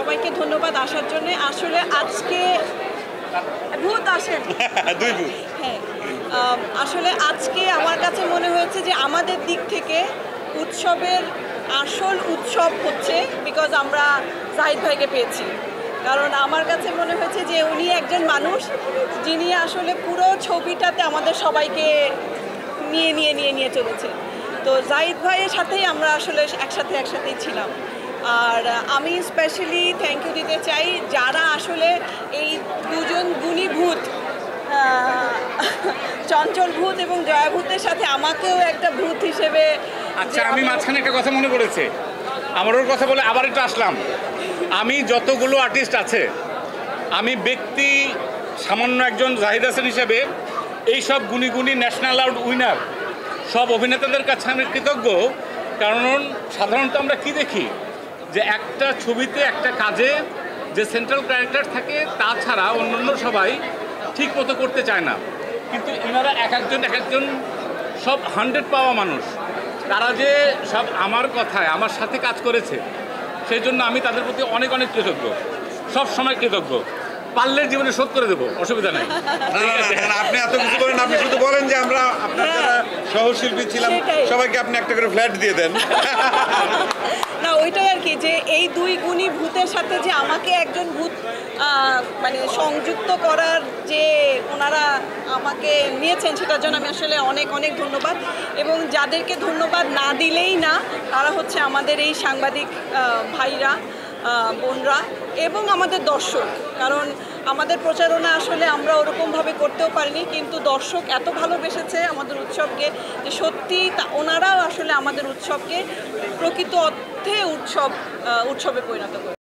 সবাইকে ধন্যবাদ আসার জন্য। আসলে আজকে ভূত আসেন দুই ভূত। হ্যাঁ, আসলে আজকে আমার কাছে মনে হয়েছে যে আমাদের দিক থেকে উৎসবের আসল উৎসব হচ্ছে বিকজ আমরা জাহিদ ভাইকে পেয়েছি। কারণ আমার কাছে মনে হয়েছে যে উনি একজন মানুষ যিনি আসলে পুরো ছবিটাতে আমাদের সবাইকে নিয়ে চলেছে। তো জাহিদ ভাইয়ের সাথেই আমরা আসলে একসাথেই ছিলাম। আর আমি স্পেশালি থ্যাংক ইউ দিতে চাই যারা আসলে এই দুজন গুণী ভূত, চঞ্চল ভূত এবং জয়া ভূতের সাথে আমাকেও একটা ভূত হিসেবে। আচ্ছা, আমি মাঝখানে একটা কথা মনে পড়েছে, আমার ওর কথা বলে আবার একটু আসলাম। আমি যতগুলো আর্টিস্ট আছে, আমি ব্যক্তি সামান্য একজন জাহিদ হাসান হিসেবে এইসব গুণী গুণী ন্যাশনাল অ্যাওয়ার্ড উইনার সব অভিনেতাদের কাছে আমি কৃতজ্ঞ। কারণ সাধারণত আমরা কি দেখি যে একটা ছবিতে একটা কাজে যে সেন্ট্রাল ক্যারেক্টার থাকে তাছাড়া অন্যান্য সবাই ঠিক মতো করতে চায় না। কিন্তু এনারা এক একজন সব 100 পাওয়া মানুষ, তারা যে সব আমার কথায় আমার সাথে কাজ করেছে, সেই জন্য আমি তাদের প্রতি অনেক কৃতজ্ঞ, সব সময় কৃতজ্ঞ। পারলে জীবনে শোধ করে দেবো, অসুবিধা নেই। আপনি এত কিছু করেন, আপনি শুধু বলেন যে আমরা আপনার যারা সহশিল্পী ছিলাম সবাইকে আপনি একটা করে ফ্ল্যাট দিয়ে দেন। না, ওইটাই আর কি, যে এই দুই গুণী ভূতের সাথে যে আমাকে একজন ভূত মানে সংযুক্ত করার যে ওনারা আমাকে নিয়েছেন, সেটার জন্য আমি আসলে অনেক ধন্যবাদ। এবং যাদেরকে ধন্যবাদ না দিলেই না, তারা হচ্ছে আমাদের এই সাংবাদিক ভাইরা, বোনরা এবং আমাদের দর্শক। কারণ আমাদের প্রচারণা আসলে আমরা ওরকমভাবে করতেও পারিনি, কিন্তু দর্শক এত ভালোবেসেছে আমাদের উৎসবকে যে সত্যি ওনারাও আসলে আমাদের উৎসবকে প্রকৃত অর্থে উৎসবে পরিণত করে।